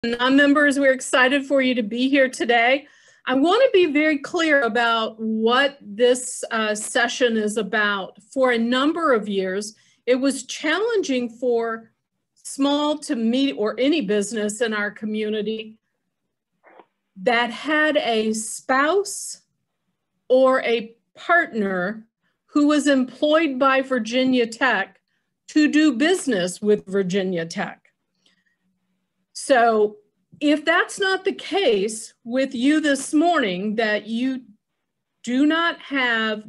Non-members, we're excited for you to be here today. I want to be very clear about what this session is about. For a number of years, it was challenging for small to medium or any business in our community that had a spouse or a partner who was employed by Virginia Tech to do business with Virginia Tech. So if that's not the case with you this morning, that you do have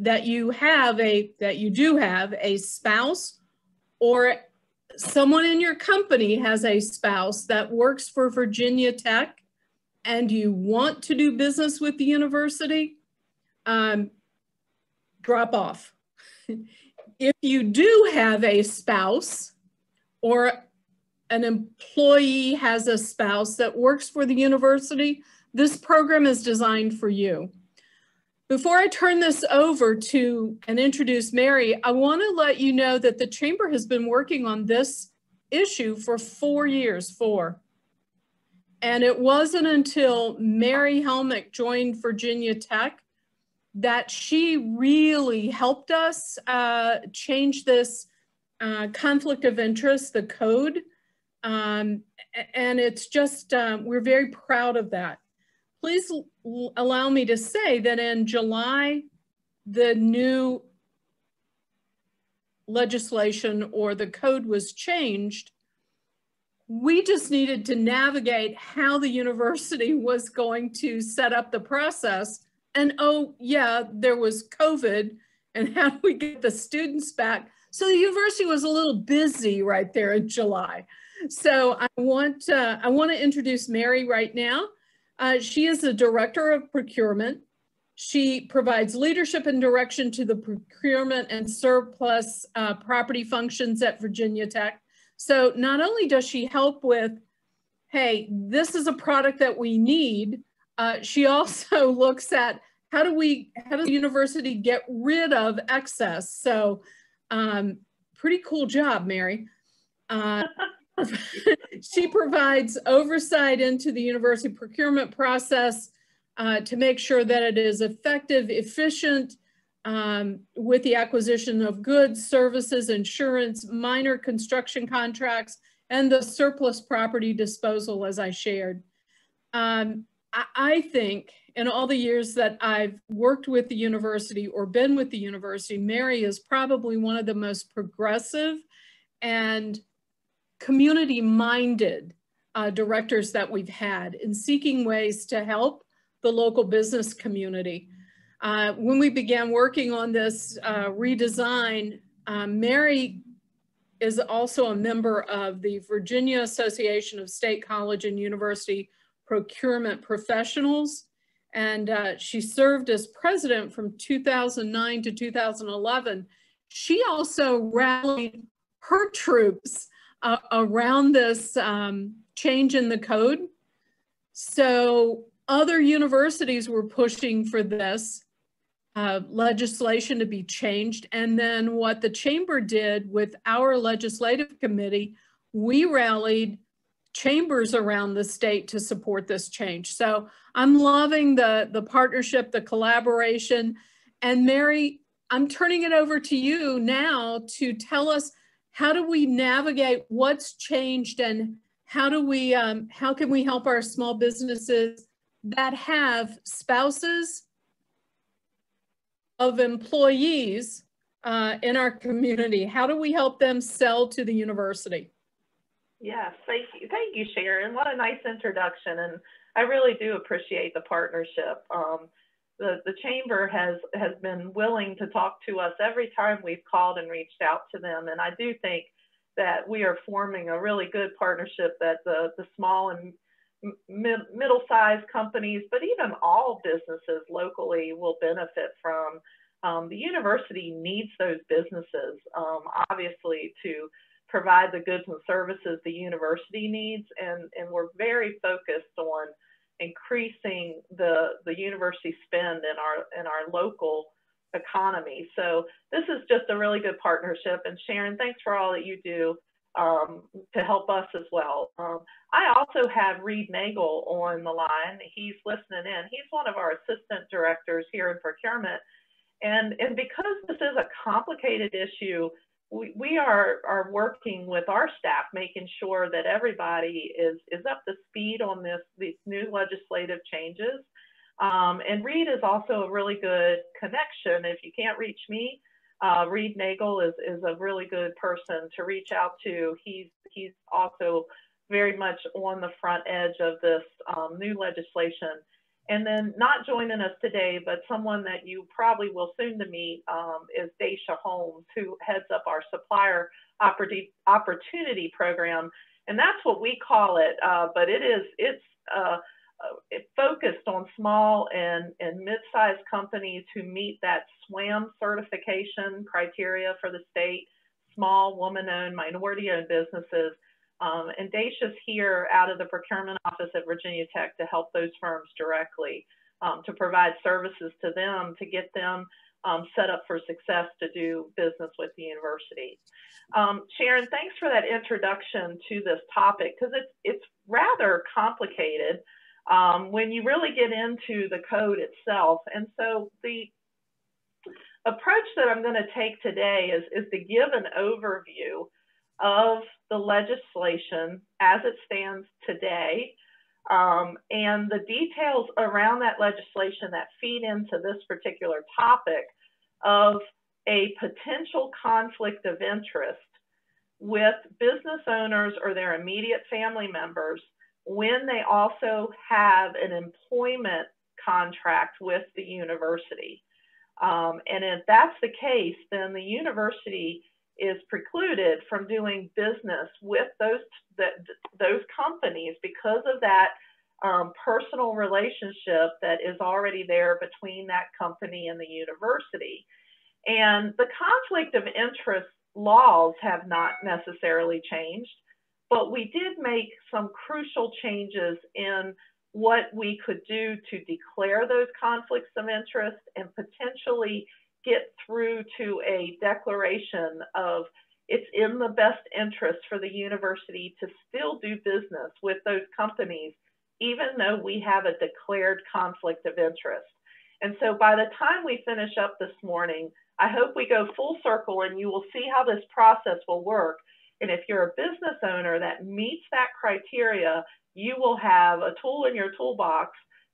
a spouse, or someone in your company has a spouse that works for Virginia Tech and you want to do business with the university, drop off. If you do have a spouse or an employee has a spouse that works for the university, this program is designed for you. Before I turn this over to and introduce Mary, I want to let you know that the Chamber has been working on this issue for 4 years, and it wasn't until Mary Helmick joined Virginia Tech that she really helped us change this conflict of interest, the code. And it's just, we're very proud of that. Please allow me to say that in July, the new legislation or the code was changed. We just needed to navigate how the university was going to set up the process. And oh yeah, there was COVID, and how do we get the students back? So the university was a little busy right there in July. So I want to introduce Mary right now. She is the Director of Procurement. She provides leadership and direction to the procurement and surplus property functions at Virginia Tech. So not only does she help with, hey, this is a product that we need, she also looks at how does the university get rid of excess? So pretty cool job, Mary. She provides oversight into the university procurement process to make sure that it is effective, efficient, with the acquisition of goods, services, insurance, minor construction contracts, and the surplus property disposal, as I shared. I think in all the years that I've worked with the university or been with the university, Mary is probably one of the most progressive and community-minded directors that we've had in seeking ways to help the local business community. When we began working on this redesign, Mary is also a member of the Virginia Association of State College and University Procurement Professionals, and she served as president from 2009 to 2011. She also rallied her troops around this change in the code. So other universities were pushing for this legislation to be changed. And then what the Chamber did with our legislative committee, we rallied chambers around the state to support this change. So I'm loving the partnership, the collaboration. And Mary, I'm turning it over to you now to tell us, how do we navigate what's changed, and how can we help our small businesses that have spouses of employees in our community? How do we help them sell to the university? Yes, thank you, Sharon. What a nice introduction, and I really do appreciate the partnership. The Chamber has been willing to talk to us every time we've called and reached out to them, and I do think that we are forming a really good partnership that the small and middle-sized companies, but even all businesses locally will benefit from. The university needs those businesses, obviously, to provide the goods and services the university needs, and we're very focused on increasing the university spend in our local economy. So this is just a really good partnership. And Sharon, thanks for all that you do to help us as well. I also have Reed Nagel on the line. He's listening in. He's one of our assistant directors here in procurement. And because this is a complicated issue, we are working with our staff, making sure that everybody is up to speed on these new legislative changes. And Reed is also a really good connection. If you can't reach me, Reed Nagel is a really good person to reach out to. He's also very much on the front edge of this new legislation. And then not joining us today, but someone that you probably will soon to meet is Daisha Holmes, who heads up our supplier opportunity program. And that's what we call it, but it's focused on small and mid-sized companies who meet that SWAM certification criteria for the state, small woman-owned, minority-owned businesses. And Daisha's here out of the procurement office at Virginia Tech to help those firms directly, to provide services to them, to get them set up for success to do business with the university. Sharon, thanks for that introduction to this topic, because it's rather complicated when you really get into the code itself. And so the approach that I'm going to take today is to give an overview of the legislation as it stands today, and the details around that legislation that feed into this particular topic of a potential conflict of interest with business owners or their immediate family members when they also have an employment contract with the university. And if that's the case, then the university is precluded from doing business with those companies because of that personal relationship that is already there between that company and the university. And the conflict of interest laws have not necessarily changed, but we did make some crucial changes in what we could do to declare those conflicts of interest and potentially get through to a declaration of it's in the best interest for the university to still do business with those companies, even though we have a declared conflict of interest. And so by the time we finish up this morning, I hope we go full circle and you will see how this process will work. And if you're a business owner that meets that criteria, you will have a tool in your toolbox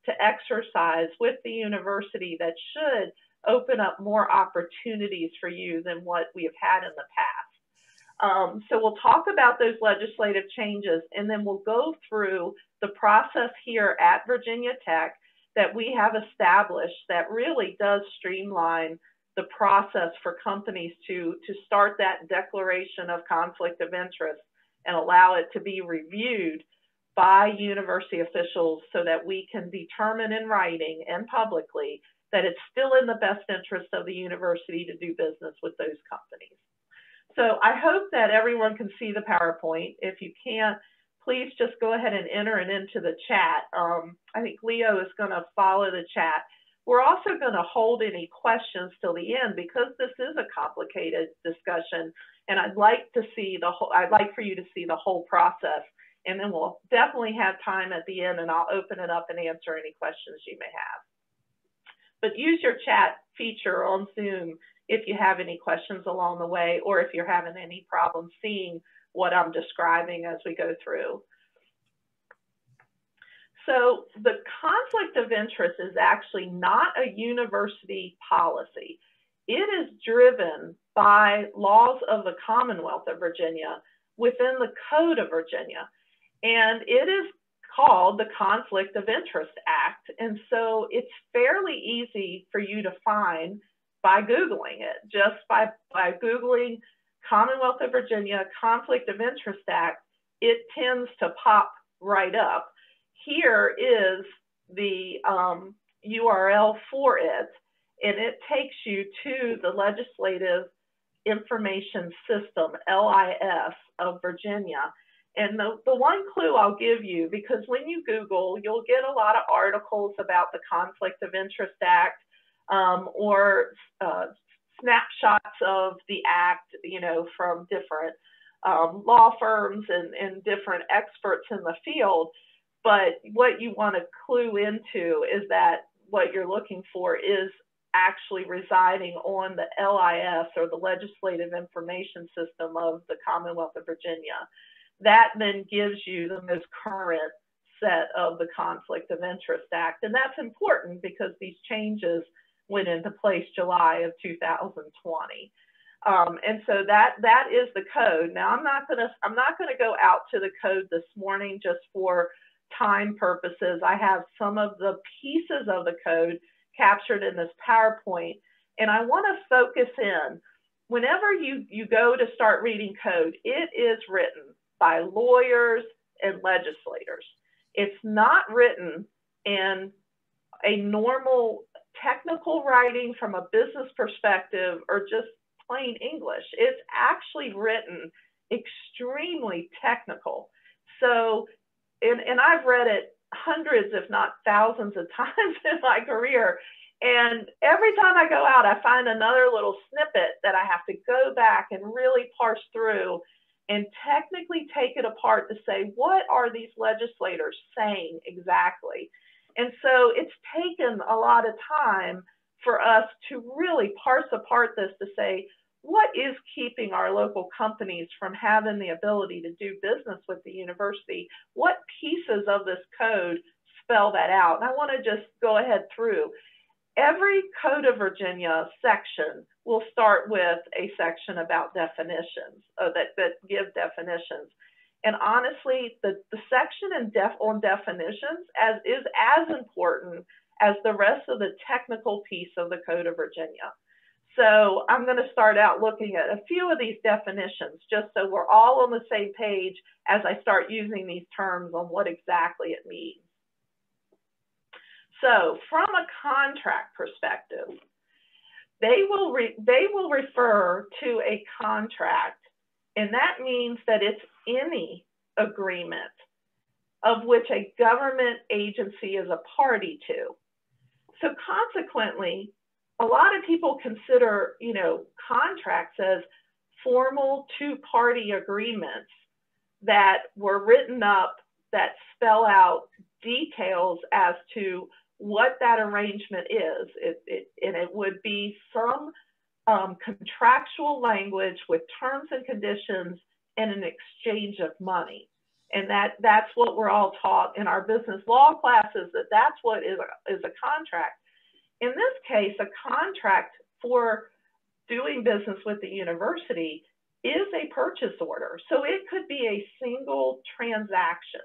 to exercise with the university that should open up more opportunities for you than what we have had in the past. So we'll talk about those legislative changes, and then we'll go through the process here at Virginia Tech that we have established that really does streamline the process for companies to start that declaration of conflict of interest and allow it to be reviewed by university officials so that we can determine in writing and publicly that it's still in the best interest of the university to do business with those companies. So I hope that everyone can see the PowerPoint. If you can't, please just go ahead and enter it into the chat. I think Leo is going to follow the chat. We're also going to hold any questions till the end because this is a complicated discussion, and I'd like for you to see the whole process, and then we'll definitely have time at the end, and I'll open it up and answer any questions you may have. But use your chat feature on Zoom if you have any questions along the way, or if you're having any problems seeing what I'm describing as we go through. So the conflict of interest is actually not a university policy. It is driven by laws of the Commonwealth of Virginia within the Code of Virginia. And it is called the Conflict of Interest Act. And so it's fairly easy for you to find by Googling it. Just by Googling Commonwealth of Virginia Conflict of Interest Act, it tends to pop right up. Here is the URL for it, and it takes you to the Legislative Information System, LIS, of Virginia. And the one clue I'll give you, because when you Google, you'll get a lot of articles about the Conflict of Interest Act or snapshots of the act, you know, from different law firms and different experts in the field. But what you want to clue into is that what you're looking for is actually residing on the LIS, or the Legislative Information System of the Commonwealth of Virginia. That then gives you the most current set of the Conflict of Interest Act. And that's important because these changes went into place July of 2020. And so that is the code. Now I'm not gonna go out to the code this morning just for time purposes. I have some of the pieces of the code captured in this PowerPoint, and I want to focus in. Whenever you go to start reading code, it is written by lawyers and legislators. It's not written in a normal technical writing from a business perspective or just plain English. It's actually written extremely technical. So, and I've read it hundreds, if not thousands of times in my career. And every time I go out, I find another little snippet that I have to go back and really parse through and technically take it apart to say, what are these legislators saying exactly? And so it's taken a lot of time for us to really parse apart this to say, what is keeping our local companies from having the ability to do business with the university? What pieces of this code spell that out? And I want to just go ahead through. Every Code of Virginia section will start with a section about definitions, that give definitions. And honestly, the section on definitions is as important as the rest of the technical piece of the Code of Virginia. So I'm going to start out looking at a few of these definitions, just so we're all on the same page as I start using these terms on what exactly it means. So from a contract perspective, they will refer to a contract, and that means that it's any agreement of which a government agency is a party to. So consequently, a lot of people consider, contracts as formal two-party agreements that were written up that spell out details as to what that arrangement is. And it would be some contractual language with terms and conditions and an exchange of money. And that's what we're all taught in our business law classes, that's what is a contract. In this case, a contract for doing business with the university is a purchase order. So it could be a single transaction.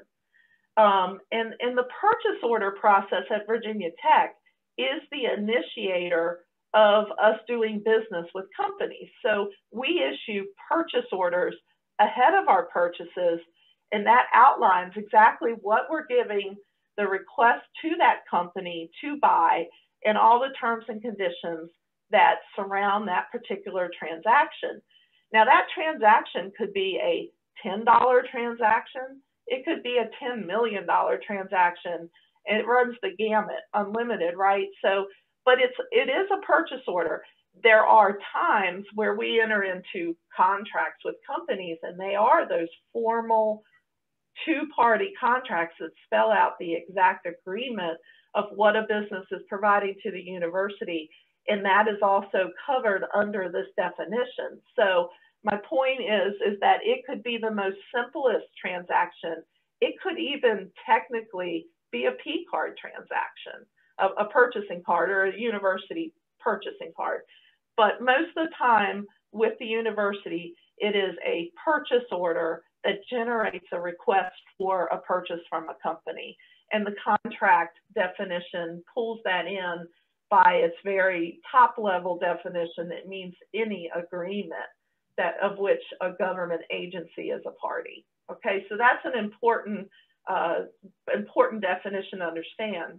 And the purchase order process at Virginia Tech is the initiator of us doing business with companies. So we issue purchase orders ahead of our purchases, and that outlines exactly what we're giving the request to that company to buy and all the terms and conditions that surround that particular transaction. Now that transaction could be a $10 transaction. It could be a $10 million transaction, and it runs the gamut, unlimited, right? So, but it is a purchase order. There are times where we enter into contracts with companies, and they are those formal two-party contracts that spell out the exact agreement of what a business is providing to the university, and that is also covered under this definition. So my point is that it could be the most simplest transaction. It could even technically be a P card transaction, a purchasing card or a university purchasing card. But most of the time with the university, it is a purchase order that generates a request for a purchase from a company. And the contract definition pulls that in by its very top level definition. It means any agreement that of which a government agency is a party. Okay, so that's an important definition to understand.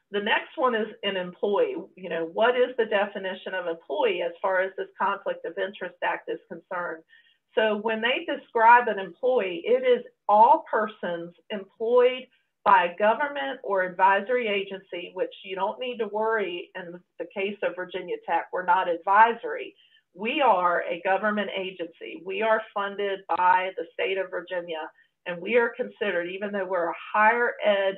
The next one is an employee. What is the definition of employee as far as this Conflict of Interest Act is concerned? So when they describe an employee, it is all persons employed by a government or advisory agency, which you don't need to worry in the case of Virginia Tech, we're not advisory. we are a government agency. We are funded by the state of Virginia, and we are considered, even though we're a higher ed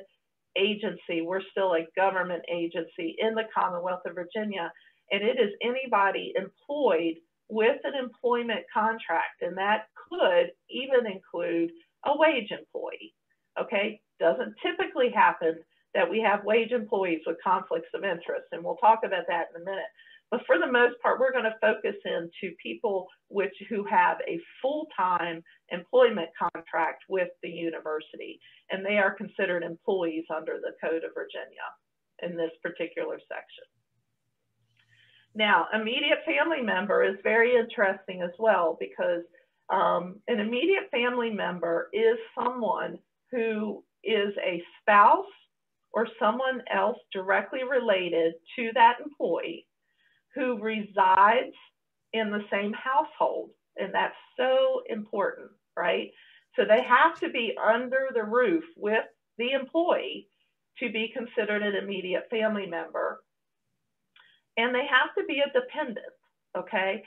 agency, we're still a government agency in the Commonwealth of Virginia, and it is anybody employed with an employment contract, and that could even include a wage employee, okay? Doesn't typically happen that we have wage employees with conflicts of interest, and we'll talk about that in a minute. But for the most part, we're going to focus into people who have a full-time employment contract with the university, and they are considered employees under the Code of Virginia in this particular section. Now, immediate family member is very interesting as well, because an immediate family member is someone who is a spouse or someone else directly related to that employee who resides in the same household. And that's so important, right? So they have to be under the roof with the employee to be considered an immediate family member. And they have to be a dependent, okay?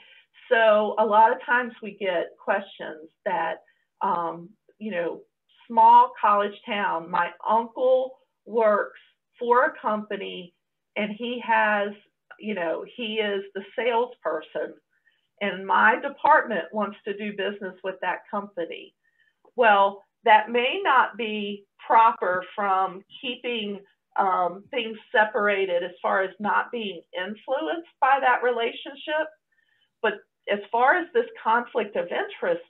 So a lot of times we get questions that, you know, small college town, my uncle works for a company and he has, you know, he is the salesperson and my department wants to do business with that company. Well, that may not be proper from keeping things separated as far as not being influenced by that relationship. But as far as this conflict of interest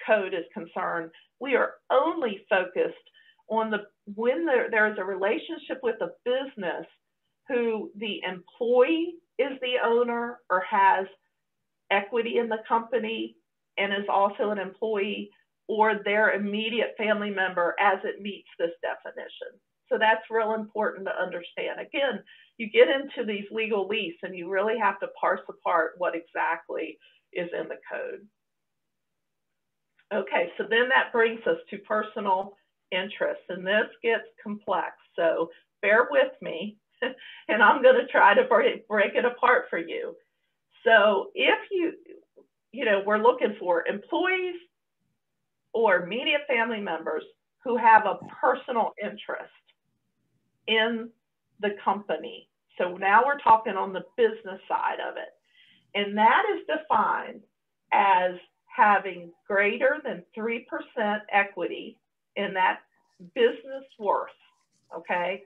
code is concerned, we are only focused on when there is a relationship with a business who the employee is the owner or has equity in the company and is also an employee, or their immediate family member as it meets this definition. So that's real important to understand. Again, you get into these legalese and you really have to parse apart what exactly is in the code. Okay, so then that brings us to personal interest, and this gets complex. So bear with me, and I'm going to try to break it apart for you. So if you know, we're looking for employees or immediate family members who have a personal interest in the company. So now we're talking on the business side of it. And that is defined as having greater than 3% equity in that business worth, okay?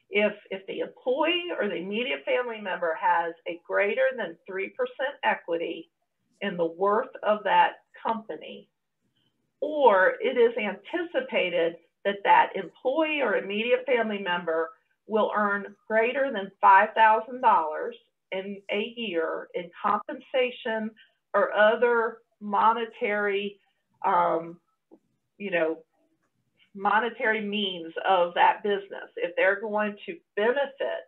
If the employee or the immediate family member has a greater than 3% equity in the worth of that company, or it is anticipated that that employee or immediate family member will earn greater than $5,000 in a year in compensation or other monetary, you know, monetary means of that business. If they're going to benefit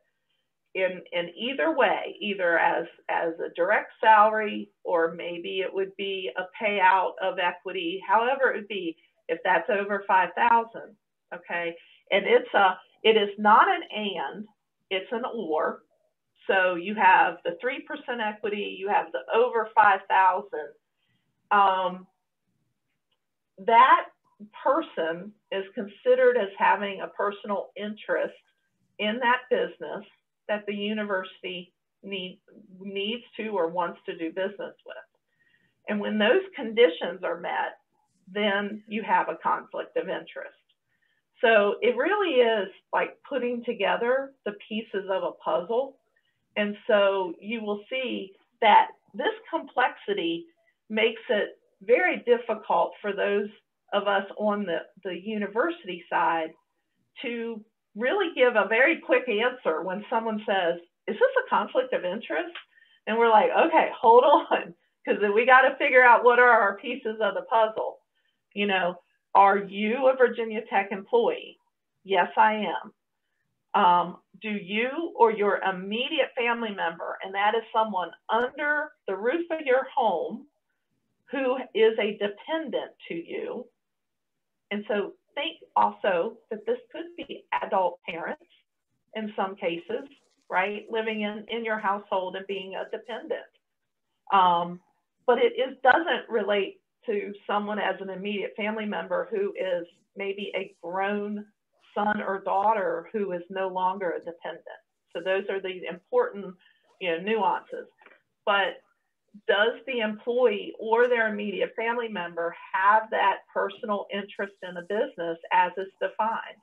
in either way, either as a direct salary, or maybe it would be a payout of equity, however it would be, if that's over 5,000, okay? And it is not an and, it's an or. So you have the 3% equity, you have the over 5,000. That person is considered as having a personal interest in that business that the university needs to or wants to do business with. And when those conditions are met, then you have a conflict of interest. So it really is like putting together the pieces of a puzzle. And so you will see that this complexity makes it very difficult for those of us on the university side to really give a very quick answer when someone says, is this a conflict of interest? And we're like, okay, hold on, because we got to figure out what are our pieces of the puzzle. You know, are you a Virginia Tech employee? Yes, I am. Do you or your immediate family member, and that is someone under the roof of your home who is a dependent to you? And so think also that this could be adult parents in some cases, right? Living in your household and being a dependent. But it doesn't relate to someone as an immediate family member who is maybe a grown son or daughter who is no longer a dependent. So those are the important, nuances. But does the employee or their immediate family member have that personal interest in the business as is defined?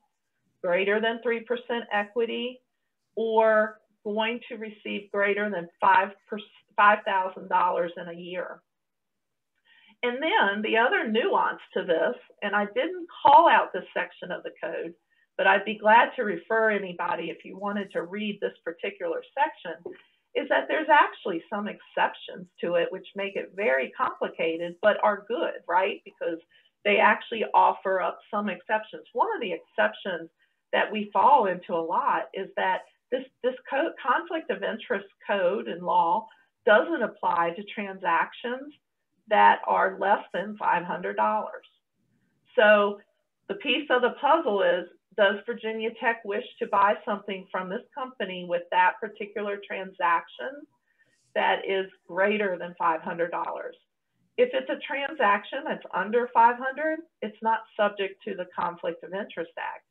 Greater than 3% equity, or going to receive greater than $5,000 in a year. And then the other nuance to this, and I didn't call out this section of the code, but I'd be glad to refer anybody if you wanted to read this particular section, is that there's actually some exceptions to it which make it very complicated, but are good, right? Because they actually offer up some exceptions. One of the exceptions that we fall into a lot is that this code, conflict of interest code and law, doesn't apply to transactions that are less than $500. So the piece of the puzzle is, does Virginia Tech wish to buy something from this company with that particular transaction that is greater than $500? If it's a transaction that's under $500, it's not subject to the Conflict of Interest Act.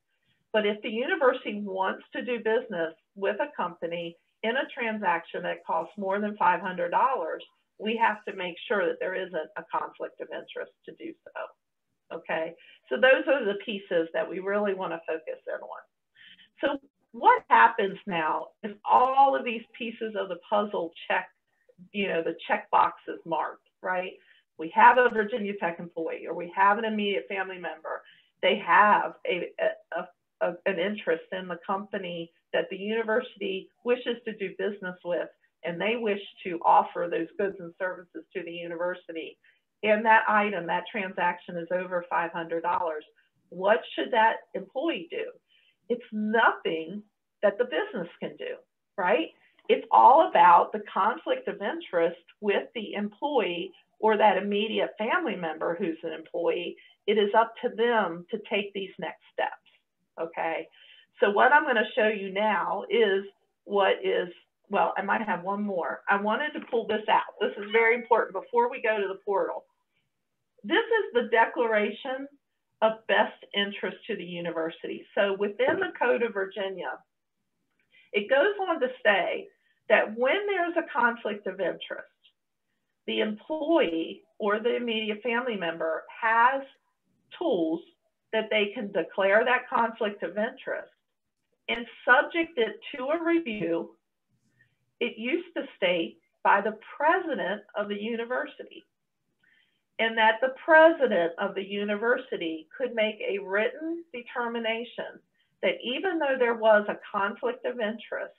But if the university wants to do business with a company in a transaction that costs more than $500, we have to make sure that there isn't a conflict of interest to do so. Okay, so those are the pieces that we really want to focus in on. So what happens now if all of these pieces of the puzzle check, the check boxes marked, right? We have a Virginia Tech employee, or we have an immediate family member. They have an interest in the company that the university wishes to do business with, and they wish to offer those goods and services to the university. And that item, that transaction is over $500. What should that employee do? It's nothing that the business can do, right? It's all about the conflict of interest with the employee or that immediate family member who's an employee. It is up to them to take these next steps, okay? So what I'm going to show you now is well, I might have one more. I wanted to pull this out. This is very important before we go to the portal. This is the Declaration of Best Interest to the University. So within the Code of Virginia, it goes on to say that when there's a conflict of interest, the employee or the immediate family member has tools that they can declare that conflict of interest and subject it to a review. It used to state by the president of the university, and that the president of the university could make a written determination that even though there was a conflict of interest,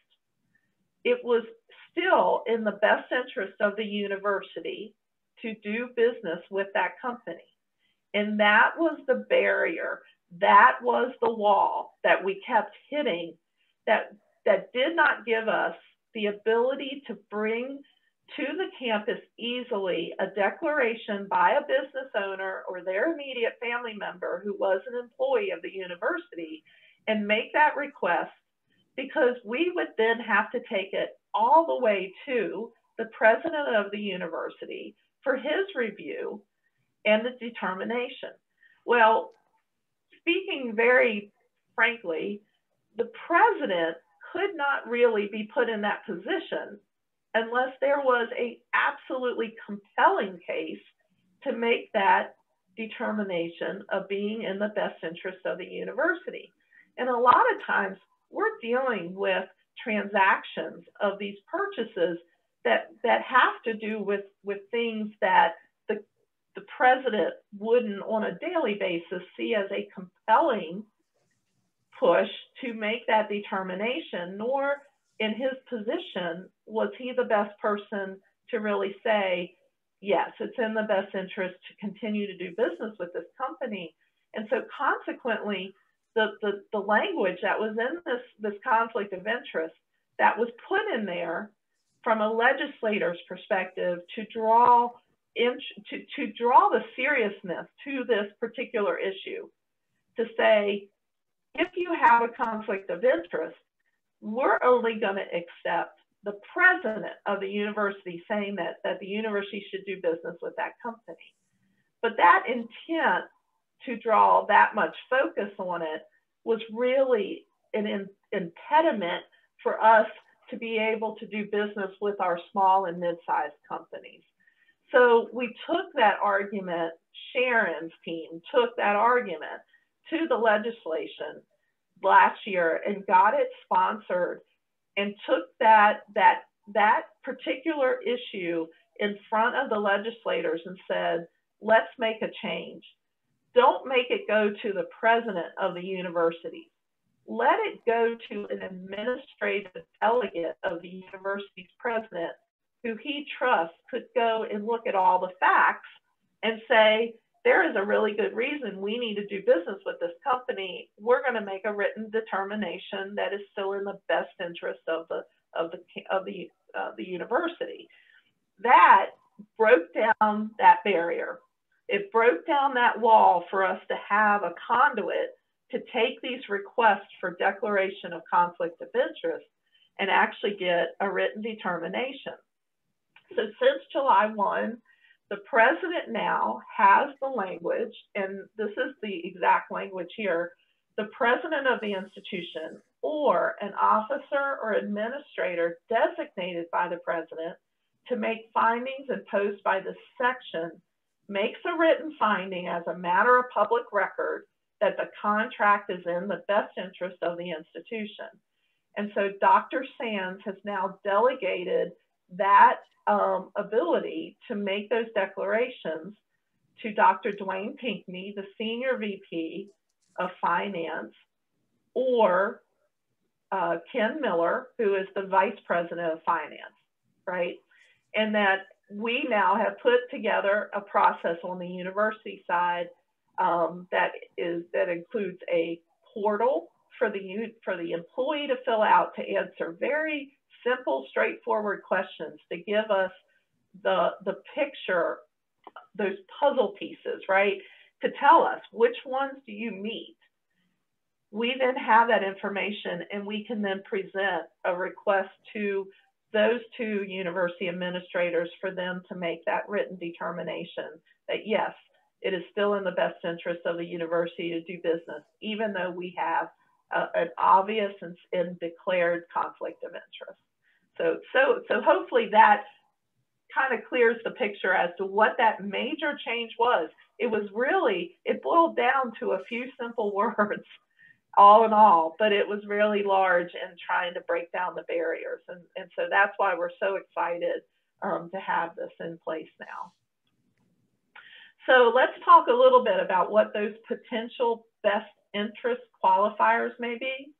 it was still in the best interest of the university to do business with that company. And that was the barrier, that was the wall that we kept hitting, that did not give us the ability to bring to the campus easily a declaration by a business owner or their immediate family member who was an employee of the university and make that request, because we would then have to take it all the way to the president of the university for his review and the determination. Well, speaking very frankly, the president could not really be put in that position unless there was an absolutely compelling case to make that determination of being in the best interest of the university. And a lot of times we're dealing with transactions of these purchases that have to do with things that the president wouldn't on a daily basis see as a compelling push to make that determination, nor in his position was he the best person to really say, yes, it's in the best interest to continue to do business with this company. And so consequently, the language that was in this conflict of interest that was put in there from a legislator's perspective to draw the seriousness to this particular issue, to say, if you have a conflict of interest, we're only going to accept the president of the university saying that the university should do business with that company. But that intent to draw that much focus on it was really an impediment for us to be able to do business with our small and mid-sized companies. So we took that argument, Sharon's team took that argument to the legislation last year and got it sponsored and took that particular issue in front of the legislators and said, let's make a change. Don't make it go to the president of the university. Let it go to an administrative delegate of the university's president who he trusts could go and look at all the facts and say, there is a really good reason we need to do business with this company. We're going to make a written determination that is still in the best interest of the university. That broke down that barrier. It broke down that wall for us to have a conduit to take these requests for declaration of conflict of interest and actually get a written determination. So since July 1, the president now has the language, and this is the exact language here, the president of the institution or an officer or administrator designated by the president to make findings imposed by this section makes a written finding as a matter of public record that the contract is in the best interest of the institution. And so Dr. Sands has now delegated that ability to make those declarations to Dr. Dwayne Pinckney, the Senior VP of Finance, or Ken Miller, who is the Vice President of Finance, right? And that we now have put together a process on the university side that includes a portal for the employee to fill out to answer very simple, straightforward questions to give us the picture, those puzzle pieces, right? To tell us which ones do you meet. We then have that information and we can then present a request to those two university administrators for them to make that written determination that yes, it is still in the best interest of the university to do business, even though we have an obvious and declared conflict of interest. So hopefully that kind of clears the picture as to what that major change was. It boiled down to a few simple words, all in all, but it was really large in trying to break down the barriers. And so that's why we're so excited to have this in place now. So let's talk a little bit about what those potential best interest qualifiers may be.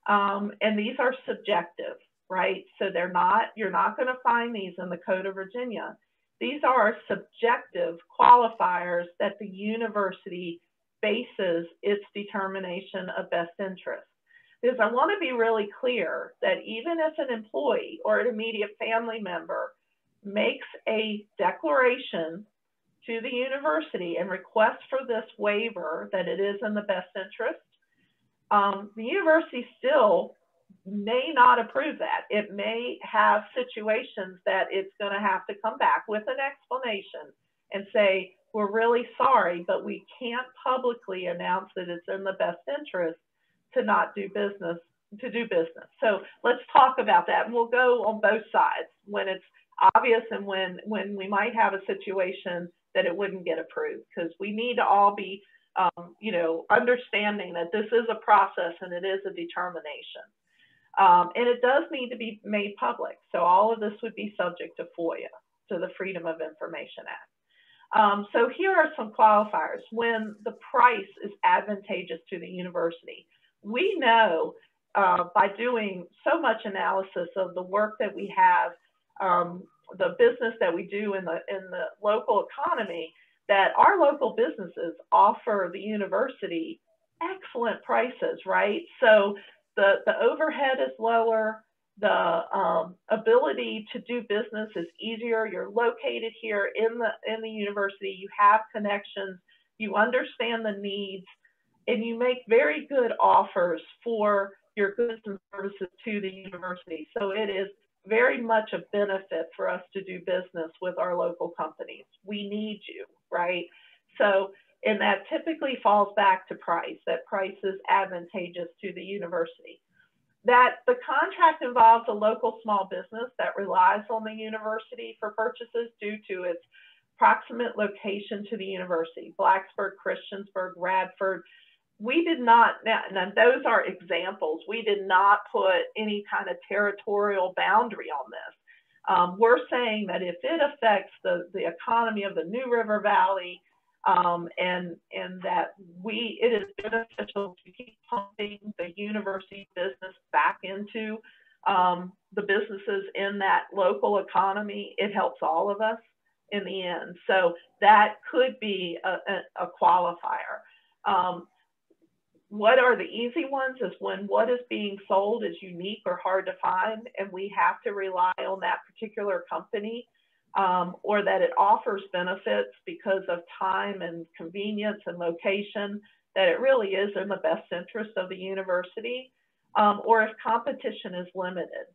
And these are subjective, right? So you're not going to find these in the Code of Virginia. These are subjective qualifiers that the university bases its determination of best interest. Because I want to be really clear that even if an employee or an immediate family member makes a declaration to the university and requests for this waiver that it is in the best interest, the university still may not approve that. It may have situations that it's going to have to come back with an explanation and say, we're really sorry, but we can't publicly announce that it's in the best interest to not do business, to do business. So let's talk about that. And we'll go on both sides, when it's obvious and when we might have a situation that it wouldn't get approved, because we need to all be, understanding that this is a process and it is a determination. And it does need to be made public. So all of this would be subject to FOIA, to the Freedom of Information Act. So here are some qualifiers. When the price is advantageous to the university, we know by doing so much analysis of the work that we have, the business that we do in the local economy, that our local businesses offer the university excellent prices, right? So the overhead is lower, the ability to do business is easier. You're located here in the university, you have connections, you understand the needs, and you make very good offers for your goods and services to the university. So it is very much a benefit for us to do business with our local companies. We need you, right? So, and that typically falls back to price, that price is advantageous to the university. That the contract involves a local small business that relies on the university for purchases due to its proximate location to the university, Blacksburg, Christiansburg, Radford. We did not, now those are examples. We did not put any kind of territorial boundary on this. We're saying that if it affects the economy of the New River Valley, and that it is beneficial to keep pumping the university business back into the businesses in that local economy, it helps all of us in the end. So that could be a qualifier. What are the easy ones is when what is being sold is unique or hard to find, and we have to rely on that particular company, or that it offers benefits because of time and convenience and location, that it really is in the best interest of the university, or if competition is limited.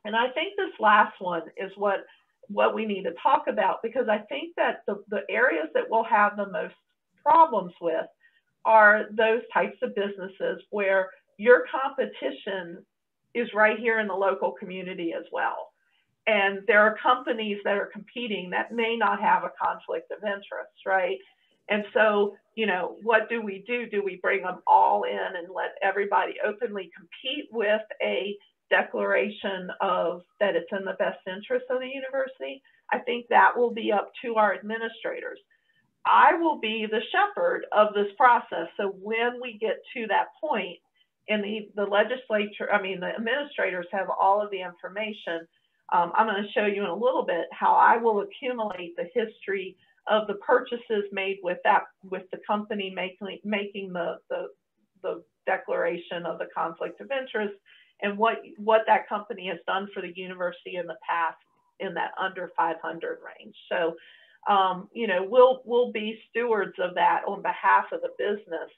And I think this last one is what we need to talk about, because I think that the areas that we'll have the most problems with are those types of businesses where your competition is right here in the local community as well. And there are companies that are competing that may not have a conflict of interest, right? And so, you know, what do we do? Do we bring them all in and let everybody openly compete with a declaration of that it's in the best interest of the university? I think that will be up to our administrators. I will be the shepherd of this process. So when we get to that point, and the legislature, the administrators have all of the information. I'm going to show you in a little bit how I will accumulate the history of the purchases made with the company making the declaration of the conflict of interest, and what that company has done for the university in the past in that under 500 range. So, you know, we'll be stewards of that on behalf of the business,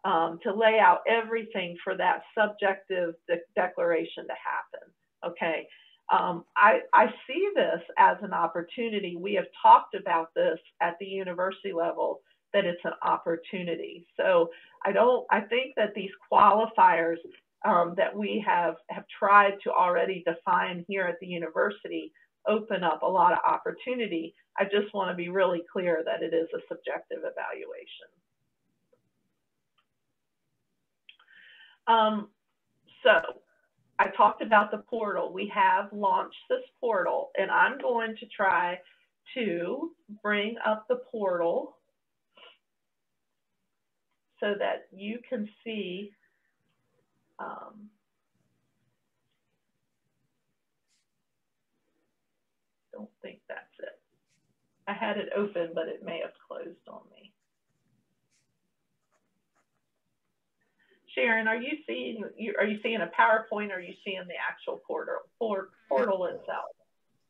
to lay out everything for that subjective declaration to happen. Okay. I see this as an opportunity. We have talked about this at the university level, that it's an opportunity. So I think that these qualifiers that we have tried to already define here at the university open up a lot of opportunity. I just want to be really clear that it is a subjective evaluation. So I talked about the portal. We have launched this portal, and I'm going to try to bring up the portal so that you can see don't think that's it. I had it open, but it may have closed on me. Sharon, are you seeing a PowerPoint, or are you seeing the actual portal itself?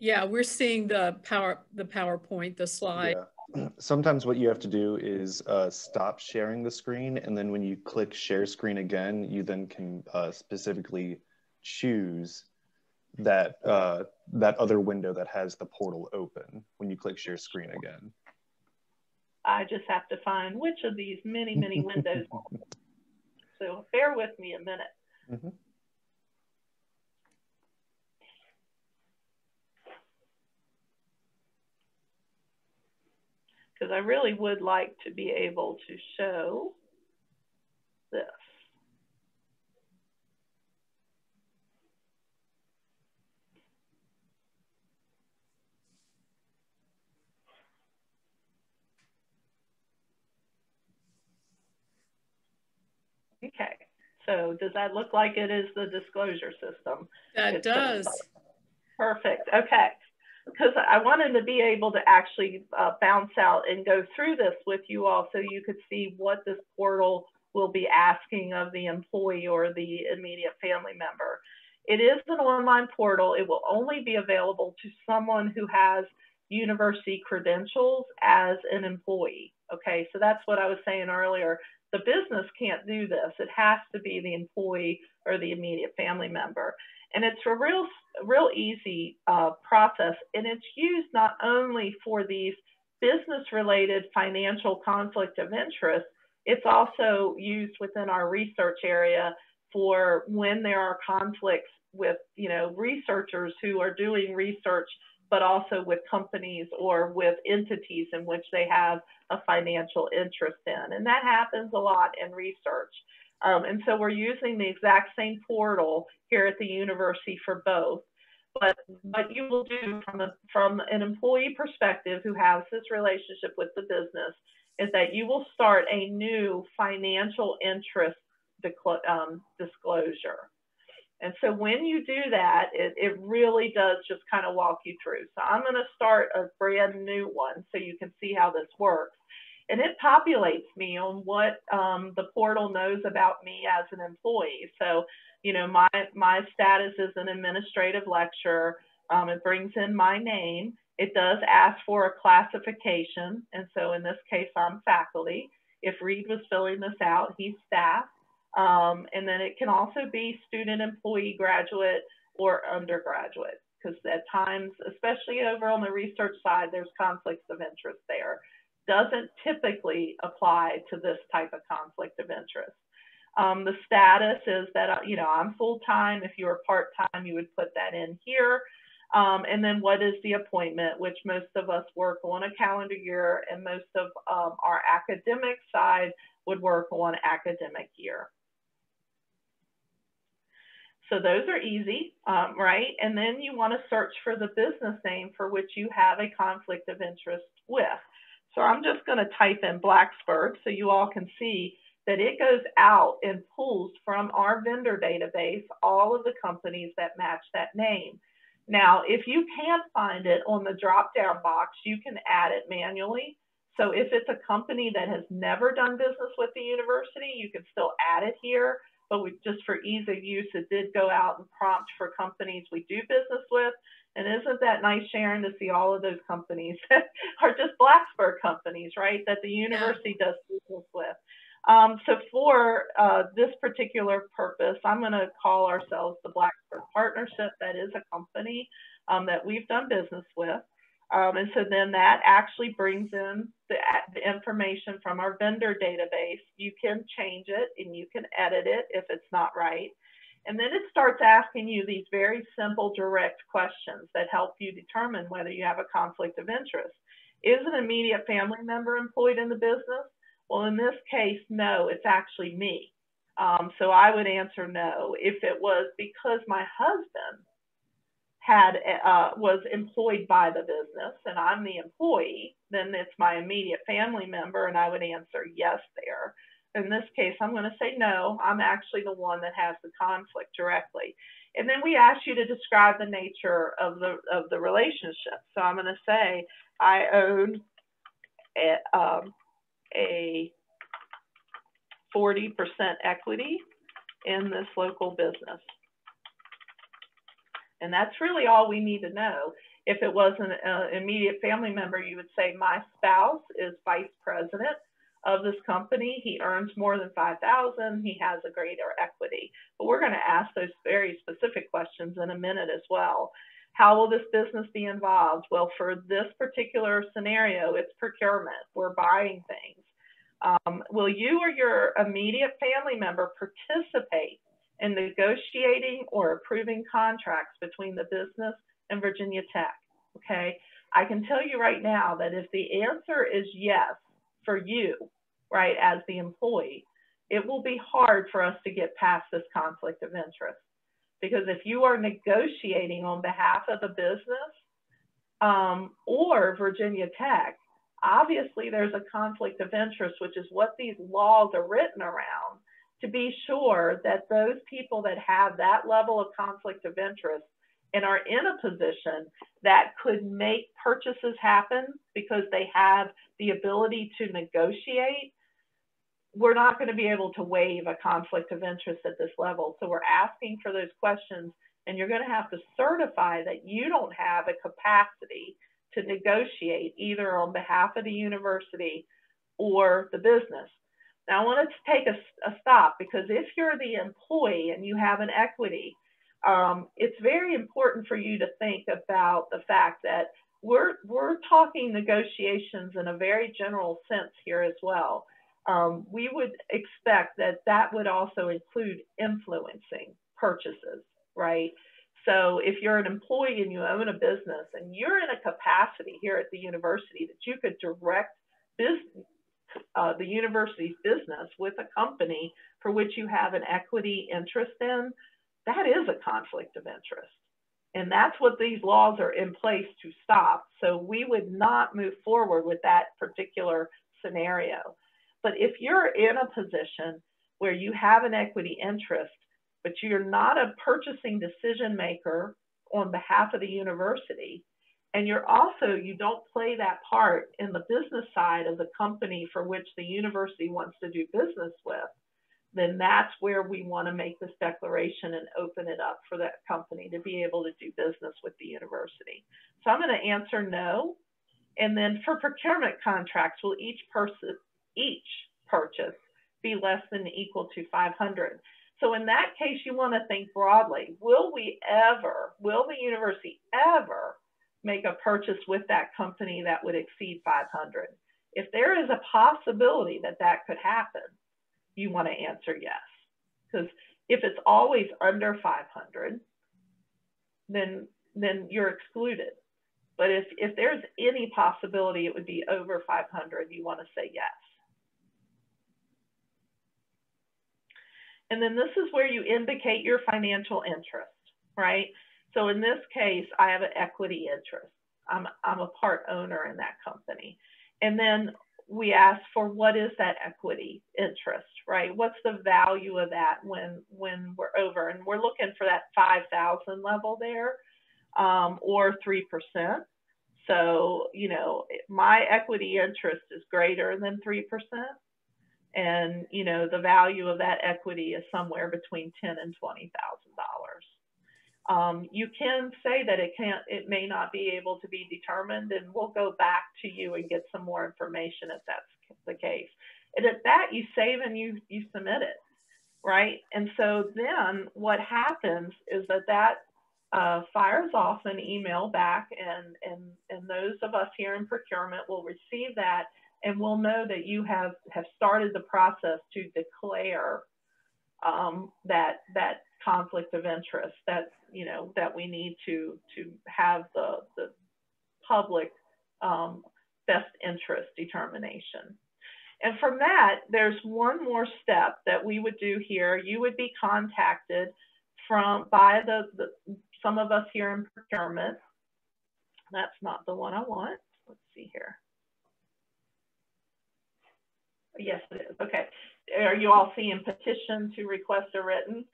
Yeah, we're seeing the PowerPoint, the slide. Yeah. Sometimes what you have to do is stop sharing the screen, and then when you click share screen again, you then can specifically choose that other window that has the portal open when you click share screen again. I just have to find which of these many windows. So bear with me a minute. Mm-hmm. Because I really would like to be able to show this. Okay, so does that look like it is the disclosure system? That does. Perfect, okay. Because I wanted to be able to actually bounce out and go through this with you all so you could see what this portal will be asking of the employee or the immediate family member. It is an online portal. It will only be available to someone who has university credentials as an employee. Okay, so that's what I was saying earlier. the business can't do this. It has to be the employee or the immediate family member. And it's a real easy process. And it's used not only for these business-related financial conflict of interest, it's also used within our research area for when there are conflicts with, researchers who are doing research, but also with companies or with entities in which they have a financial interest in. And that happens a lot in research. And so we're using the exact same portal here at the university for both. But what you will do from an employee perspective who has this relationship with the business is that you will start a new financial interest disclosure. And so when you do that, it really does just kind of walk you through. So I'm going to start a brand new one so you can see how this works. And it populates me on what the portal knows about me as an employee. So, my status is an administrative lecturer. It brings in my name. It does ask for a classification. And so in this case, I'm faculty. If Reed was filling this out, he's staff. And then it can also be student, employee, graduate, or undergraduate, because at times, especially over on the research side, there's conflicts of interest there. Doesn't typically apply to this type of conflict of interest. The status is that, I'm full-time. If you were part-time, you would put that in here. And then what is the appointment, which most of us work on a calendar year, and most of our academic side would work on academic year. So those are easy, right? And then you want to search for the business name for which you have a conflict of interest with. So I'm just going to type in Blacksburg so you all can see that it goes out and pulls from our vendor database all of the companies that match that name. Now, if you can't find it on the drop-down box, you can add it manually. So if it's a company that has never done business with the university, you can still add it here. But just for ease of use, it did go out and prompt for companies we do business with. And isn't that nice, Sharon, to see all of those companies that are just Blacksburg companies, right, that the university does business with. So for this particular purpose, I'm going to call ourselves the Blacksburg Partnership. That is a company that we've done business with. And so then that actually brings in the information from our vendor database. You can change it and you can edit it if it's not right. And then it starts asking you these very simple, direct questions that help you determine whether you have a conflict of interest. Is an immediate family member employed in the business? Well, in this case, no, it's actually me. So I would answer no. If it was because my husband was employed by the business and I'm the employee, then it's my immediate family member, and I would answer yes there. In this case, I'm going to say no, I'm actually the one that has the conflict directly. And then we ask you to describe the nature of the relationship. So I'm going to say I own a 40% equity in this local business. And that's really all we need to know. If it was an immediate family member, you would say my spouse is vice president of this company. He earns more than $5,000. He has a greater equity. But we're going to ask those very specific questions in a minute as well. How will this business be involved? Well, for this particular scenario, it's procurement. We're buying things. Will you or your immediate family member participate in negotiating or approving contracts between the business and Virginia Tech? Okay, I can tell you right now that if the answer is yes for you, right, as the employee, it will be hard for us to get past this conflict of interest. Because if you are negotiating on behalf of the business or Virginia Tech, obviously there's a conflict of interest, which is what these laws are written around, to be sure that those people that have that level of conflict of interest and are in a position that could make purchases happen because they have the ability to negotiate, we're not going to be able to waive a conflict of interest at this level. So we're asking for those questions, and you're going to have to certify that you don't have a capacity to negotiate either on behalf of the university or the business. Now I want to take a stop, because if you're the employee and you have an equity, it's very important for you to think about the fact that we're talking negotiations in a very general sense here as well. We would expect that would also include influencing purchases, right? So if you're an employee and you own a business and you're in a capacity here at the university that you could direct the university's business with a company for which you have an equity interest in, that is a conflict of interest. And that's what these laws are in place to stop. So we would not move forward with that particular scenario. But if you're in a position where you have an equity interest, but you're not a purchasing decision maker on behalf of the university, and you don't play that part in the business side of the company for which the university wants to do business with, then that's where we want to make this declaration and open it up for that company to be able to do business with the university. So I'm going to answer no. And then for procurement contracts, will each purchase be less than or equal to 500? So in that case, you want to think broadly. Will the university ever make a purchase with that company that would exceed 500? If there is a possibility that that could happen, you want to answer yes. Because if it's always under 500, then you're excluded. But if there's any possibility it would be over 500, you want to say yes. And then this is where you indicate your financial interest, right? So in this case, I have an equity interest. I'm a part owner in that company. And then we ask for what is that equity interest, right? What's the value of that when we're over? And we're looking for that 5,000 level there, or 3%. So, my equity interest is greater than 3%. And, the value of that equity is somewhere between $10,000 and $20,000. You can say that it may not be able to be determined, and we'll go back to you and get some more information if that's the case. And at that, you save and you submit it, right? And so then what happens is that fires off an email back, and those of us here in procurement will receive that, and we'll know that you have started the process to declare that conflict of interest that we need to have the public best interest determination. And from that, there's one more step that we would do here. You would be contacted by some of us here in procurement. That's not the one I want. Let's see here. Yes, it is. Okay. Are you all seeing petition to request a written?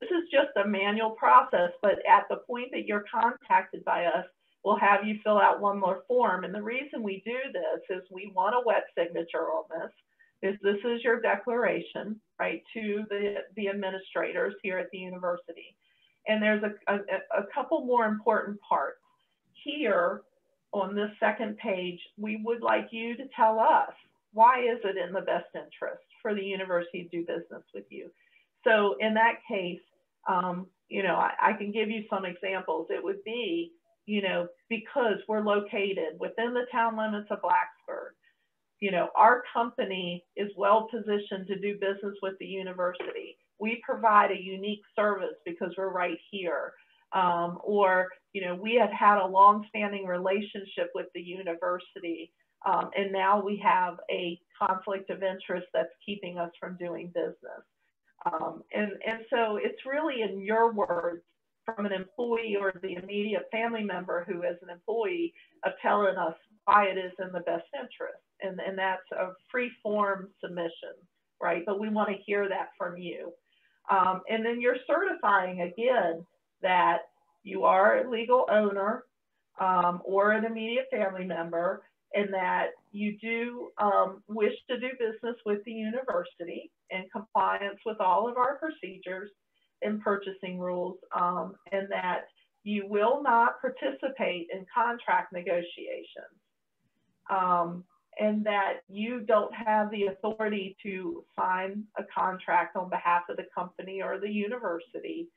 This is just a manual process, but at the point that you're contacted by us, we'll have you fill out one more form. And the reason we do this is we want a wet signature on this. This is your declaration, right, to the administrators here at the university. And there's a couple more important parts. Here on this second page, we would like you to tell us, why is it in the best interest for the university to do business with you? So in that case, I can give you some examples. It would be, because we're located within the town limits of Blacksburg, our company is well positioned to do business with the university. We provide a unique service because we're right here. Or, we have had a long-standing relationship with the university. And now we have a conflict of interest that's keeping us from doing business. And so it's really in your words from an employee or the immediate family member who is an employee of telling us why it is in the best interest. And that's a free form submission, right? But we want to hear that from you. And then you're certifying again that you are a legal owner or an immediate family member, and that you do wish to do business with the university in compliance with all of our procedures and purchasing rules, and that you will not participate in contract negotiations. and that you don't have the authority to sign a contract on behalf of the company or the university,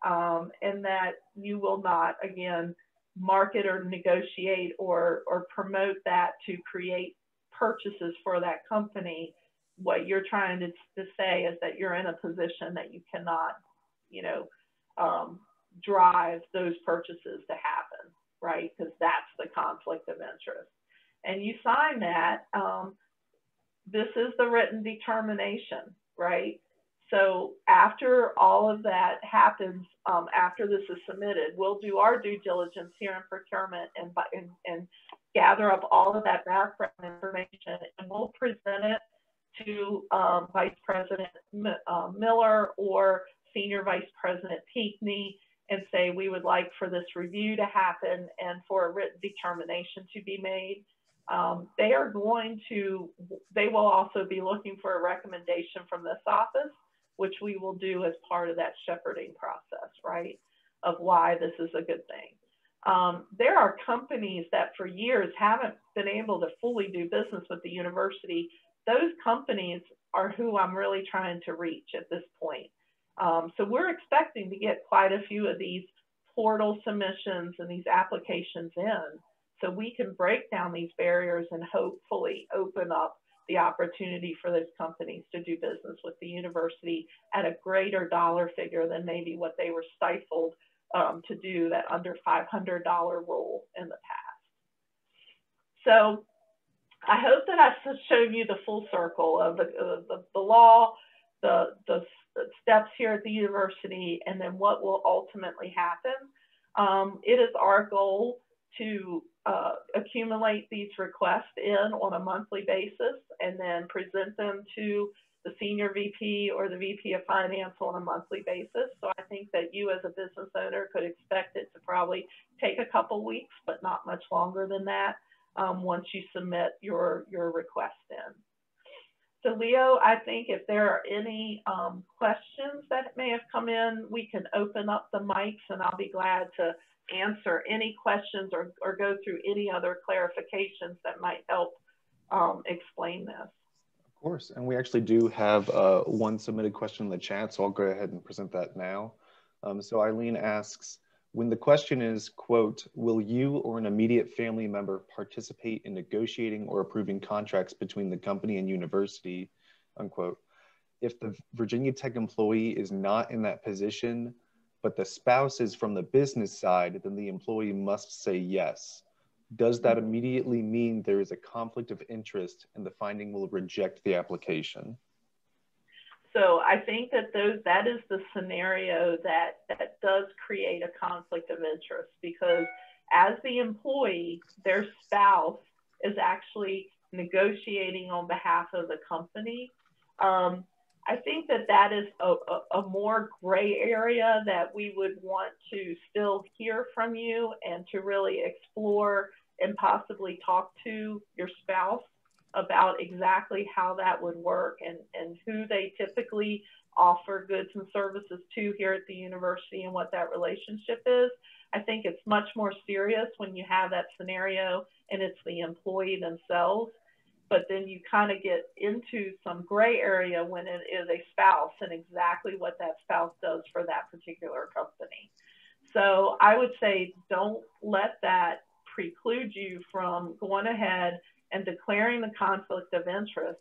and that you will not, again, market or negotiate or promote that to create purchases for that company. What you're trying to say is that you're in a position that you cannot, drive those purchases to happen, right? Because that's the conflict of interest. And you sign that, this is the written determination, right? So after all of that happens, after this is submitted, we'll do our due diligence here in procurement and gather up all of that background information, and we'll present it to Vice President Miller or Senior Vice President Peakney and say we would like for this review to happen and for a written determination to be made. They will also be looking for a recommendation from this office, which we will do as part of that shepherding process, right, of why this is a good thing. There are companies that for years haven't been able to fully do business with the university. Those companies are who I'm really trying to reach at this point. So we're expecting to get quite a few of these portal submissions and these applications in, so we can break down these barriers and hopefully open up the opportunity for those companies to do business with the university at a greater dollar figure than maybe what they were stifled to do, that under $500 rule in the past. So I hope that I've shown you the full circle of the law, the steps here at the university, and then what will ultimately happen. It is our goal to accumulate these requests in on a monthly basis and then present them to the senior VP or the VP of finance on a monthly basis. So I think that you as a business owner could expect it to probably take a couple weeks, but not much longer than that once you submit your request in. So Leo, I think if there are any questions that may have come in, we can open up the mics and I'll be glad to answer any questions or go through any other clarifications that might help explain this. Of course, and we actually do have one submitted question in the chat, so I'll go ahead and present that now. So Eileen asks, when the question is, quote, will you or an immediate family member participate in negotiating or approving contracts between the company and university, unquote, if the Virginia Tech employee is not in that position, but the spouse is from the business side, then the employee must say yes. Does that immediately mean there is a conflict of interest and the finding will reject the application? So I think that that is the scenario that does create a conflict of interest, because as the employee, their spouse is actually negotiating on behalf of the company. I think that is a more gray area that we would want to still hear from you and to really explore and possibly talk to your spouse about exactly how that would work and who they typically offer goods and services to here at the university and what that relationship is. I think it's much more serious when you have that scenario and it's the employee themselves, but then you kind of get into some gray area when it is a spouse and exactly what that spouse does for that particular company. So I would say don't let that preclude you from going ahead and declaring the conflict of interest,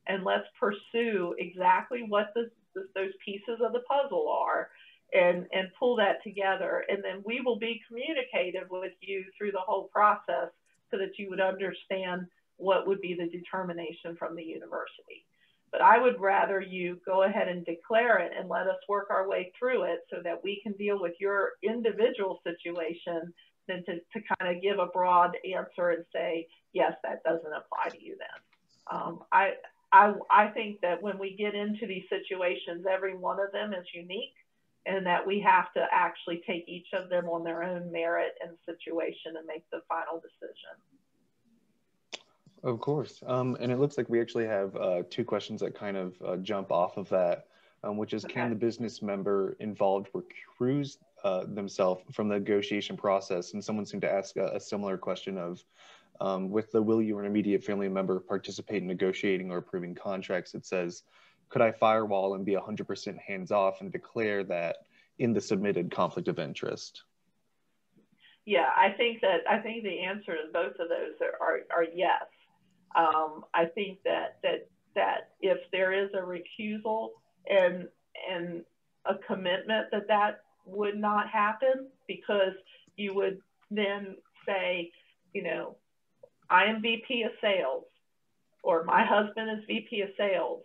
and let's pursue exactly what those pieces of the puzzle are and pull that together. And then we will be communicative with you through the whole process so that you would understand what would be the determination from the university. But I would rather you go ahead and declare it and let us work our way through it so that we can deal with your individual situation than to kind of give a broad answer and say, yes, that doesn't apply to you then. I think that when we get into these situations, every one of them is unique and that we have to actually take each of them on their own merit and situation and make the final decision. Of course. And it looks like we actually have two questions that kind of jump off of that, which is, okay, can the business member involved recuse themselves from the negotiation process? And someone seemed to ask a similar question of, with the will you or an immediate family member participate in negotiating or approving contracts, it says, could I firewall and be 100% hands-off and declare that in the submitted conflict of interest? Yeah, I think the answer to both of those are yes. I think that if there is a recusal and a commitment that would not happen, because you would then say, you know, I am VP of sales, or my husband is VP of sales,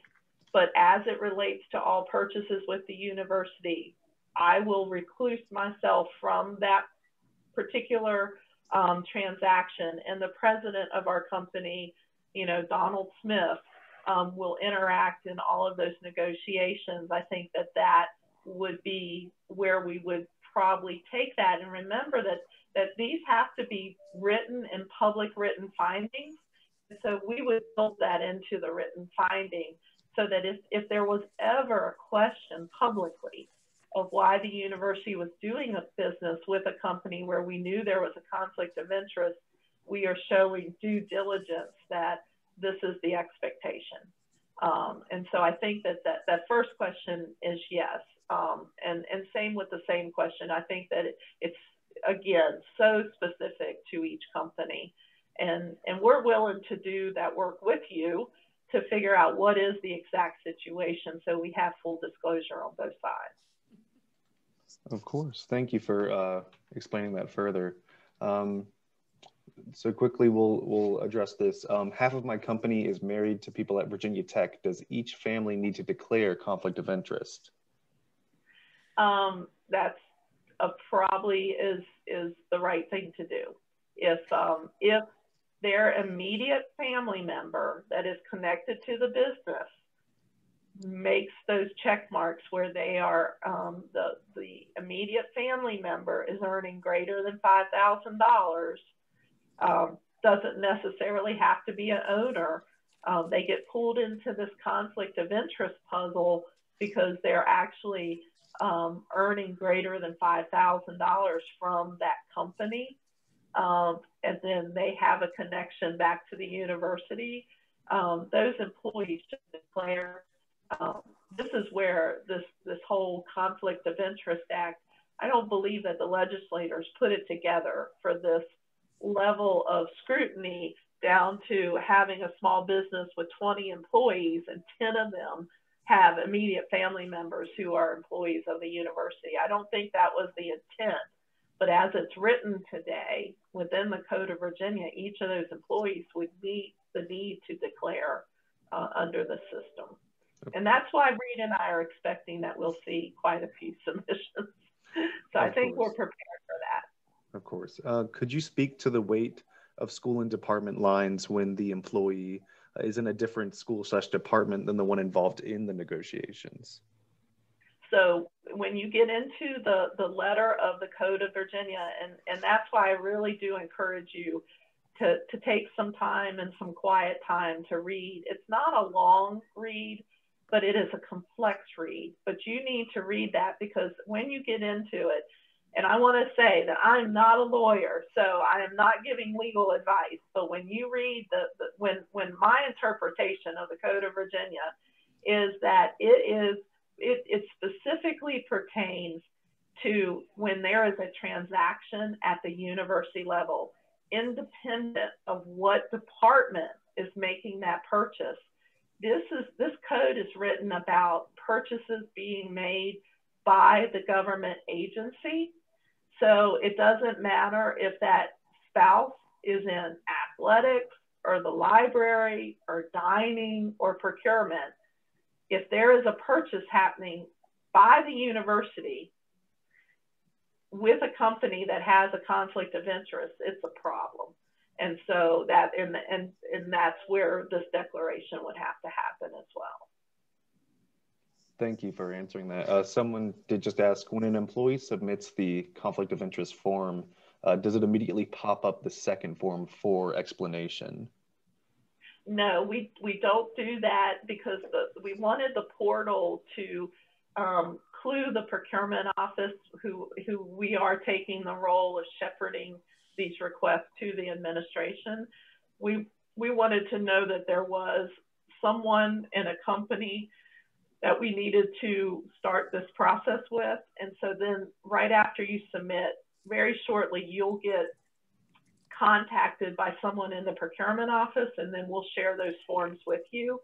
but as it relates to all purchases with the university, I will recluse myself from that particular transaction, and the president of our company, you know, Donald Smith, will interact in all of those negotiations. I think that would be where we would probably take that. And remember that these have to be written in public written findings. And so we would build that into the written finding, so that if there was ever a question publicly of why the university was doing a business with a company where we knew there was a conflict of interest, we are showing due diligence that this is the expectation. And so I think that first question is yes. And same with the same question. I think that it's, again, so specific to each company. And we're willing to do that work with you to figure out what is the exact situation, so we have full disclosure on both sides. Of course. Thank you for explaining that further. So quickly, we'll address this. Half of my company is married to people at Virginia Tech. Does each family need to declare conflict of interest? That's probably is the right thing to do. If their immediate family member that is connected to the business makes those check marks where they are, the immediate family member is earning greater than $5,000, doesn't necessarily have to be an owner. They get pulled into this conflict of interest puzzle because they're actually earning greater than $5,000 from that company. And then they have a connection back to the university. Those employees should declare. This is where this whole Conflict of Interest Act, I don't believe that the legislators put it together for this level of scrutiny, down to having a small business with 20 employees and 10 of them have immediate family members who are employees of the university. I don't think that was the intent. But as it's written today within the Code of Virginia, each of those employees would meet the need to declare under the system. And that's why Reed and I are expecting that we'll see quite a few submissions. So I think we're prepared for that. Of course. Could you speak to the weight of school and department lines when the employee is in a different school/department than the one involved in the negotiations? So when you get into the letter of the Code of Virginia, and that's why I really do encourage you to take some time and some quiet time to read. It's not a long read, but it is a complex read. But you need to read that, because when you get into it, and I want to say that I'm not a lawyer, so I am not giving legal advice, but when you read when my interpretation of the Code of Virginia is that it specifically pertains to when there is a transaction at the university level, independent of what department is making that purchase. This code is written about purchases being made by the government agency. So it doesn't matter if that spouse is in athletics or the library or dining or procurement. If there is a purchase happening by the university with a company that has a conflict of interest, it's a problem. And so that, and that's where this declaration would have to happen as well. Thank you for answering that. Someone did just ask, when an employee submits the conflict of interest form, does it immediately pop up the second form for explanation? No, we don't do that, because we wanted the portal to clue the procurement office, who we are taking the role of shepherding these requests to the administration. We wanted to know that there was someone in a company that we needed to start this process with. And so then right after you submit, very shortly, you'll get contacted by someone in the procurement office, and then we'll share those forms with you.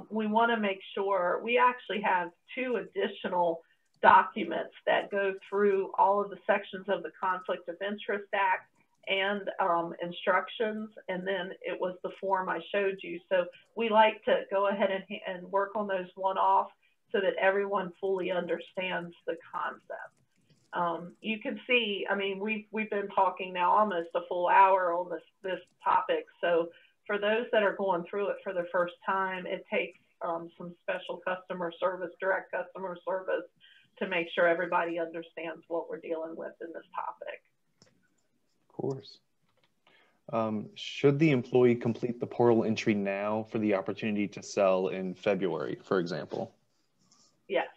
We want to make sure we actually have 2 additional documents that go through all of the sections of the Conflict of Interest Act and instructions, and then it was the form I showed you. So we like to go ahead and work on those one-off so that everyone fully understands the concept. You can see, I mean, we've been talking now almost a full hour on this topic. So for those that are going through it for the first time, it takes some special customer service, direct customer service, to make sure everybody understands what we're dealing with in this topic. Of course. Should the employee complete the portal entry now for the opportunity to sell in February, for example? Yes.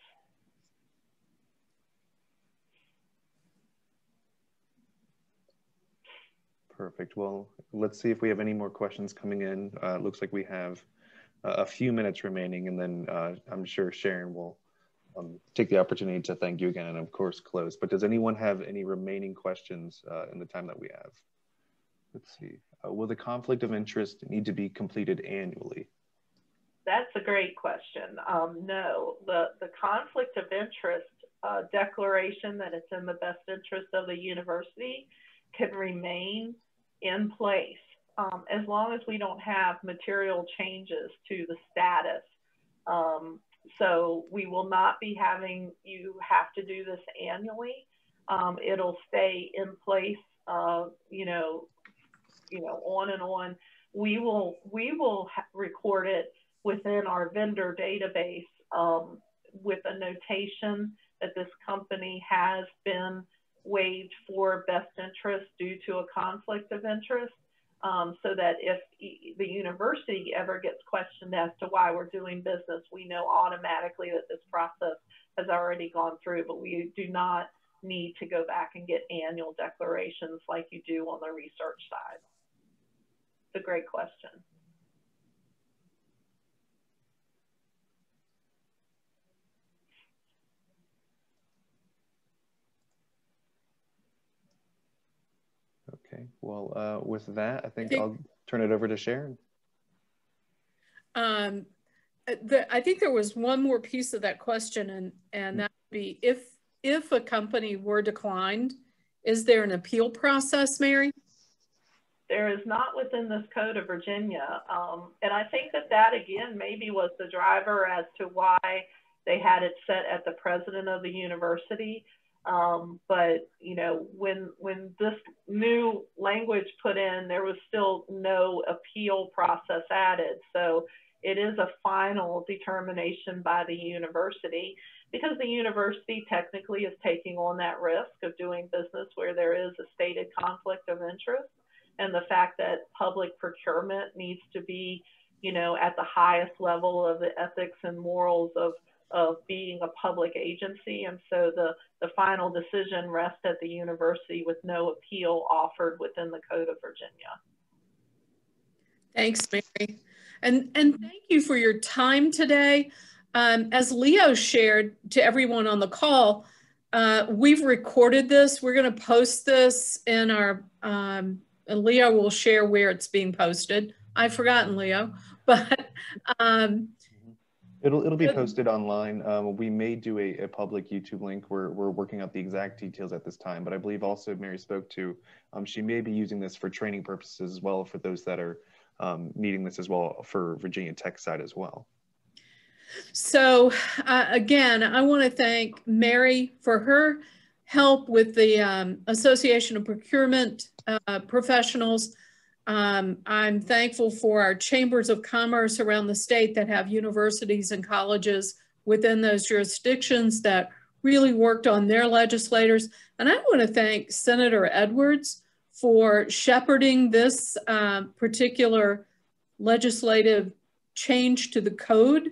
Perfect. Well, let's see if we have any more questions coming in. It looks like we have a few minutes remaining, and then I'm sure Sharon will take the opportunity to thank you again and of course close. But does anyone have any remaining questions in the time that we have? Let's see. Will the conflict of interest need to be completed annually? That's a great question. No, the conflict of interest declaration that it's in the best interest of the university can remain in place as long as we don't have material changes to the status. So we will not be having you have to do this annually. It'll stay in place, you know, on and on. We will record it within our vendor database with a notation that this company has been waived for best interest due to a conflict of interest. So that if the university ever gets questioned as to why we're doing business, we know automatically that this process has already gone through, but we do not need to go back and get annual declarations like you do on the research side. It's a great question. Okay, well, with that, I think I'll turn it over to Sharon. I think there was one more piece of that question, and that would be if a company were declined, is there an appeal process, Mary? There is not within this Code of Virginia. And I think that again, maybe was the driver as to why they had it set at the president of the university. But you know, when this new language put in, there was still no appeal process added. So it is a final determination by the university, because the university technically is taking on that risk of doing business where there is a stated conflict of interest. And the fact that public procurement needs to be, you know, at the highest level of the ethics and morals of being a public agency. And so the final decision rests at the university with no appeal offered within the Code of Virginia. Thanks, Mary. And thank you for your time today. As Leo shared to everyone on the call, we've recorded this. We're going to post this in our, and Leo will share where it's being posted. I've forgotten, Leo, but It'll be posted online. We may do a public YouTube link. We're working out the exact details at this time, but I believe also Mary spoke to, she may be using this for training purposes as well for those that are needing this as well for Virginia Tech side as well. So again, I want to thank Mary for her help with the Association of Procurement Professionals. I'm thankful for our chambers of commerce around the state that have universities and colleges within those jurisdictions that really worked on their legislators. And I want to thank Senator Edwards for shepherding this particular legislative change to the code.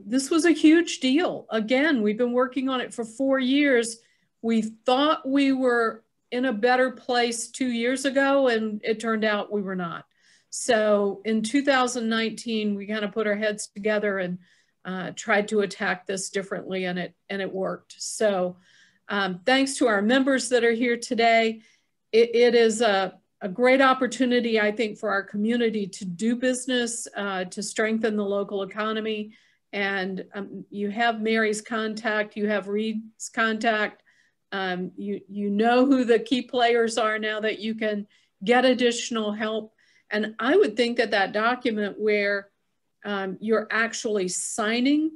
This was a huge deal. Again, we've been working on it for 4 years. We thought we were in a better place 2 years ago, and it turned out we were not. So in 2019, we kind of put our heads together and tried to attack this differently, and it worked. So thanks to our members that are here today. It is a great opportunity, I think, for our community to do business, to strengthen the local economy. And you have Mary's contact, you have Reed's contact. You know who the key players are now that you can get additional help. And I would think that that document where you're actually signing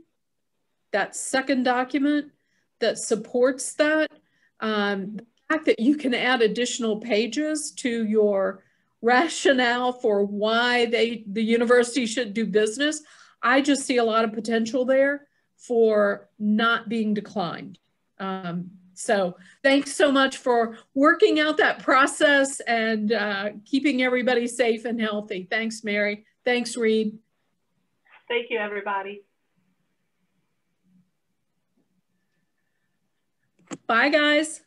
that second document that supports that, the fact that you can add additional pages to your rationale for why the university should do business, I just see a lot of potential there for not being declined. So thanks so much for working out that process and keeping everybody safe and healthy. Thanks, Mary. Thanks, Reed. Thank you, everybody. Bye, guys.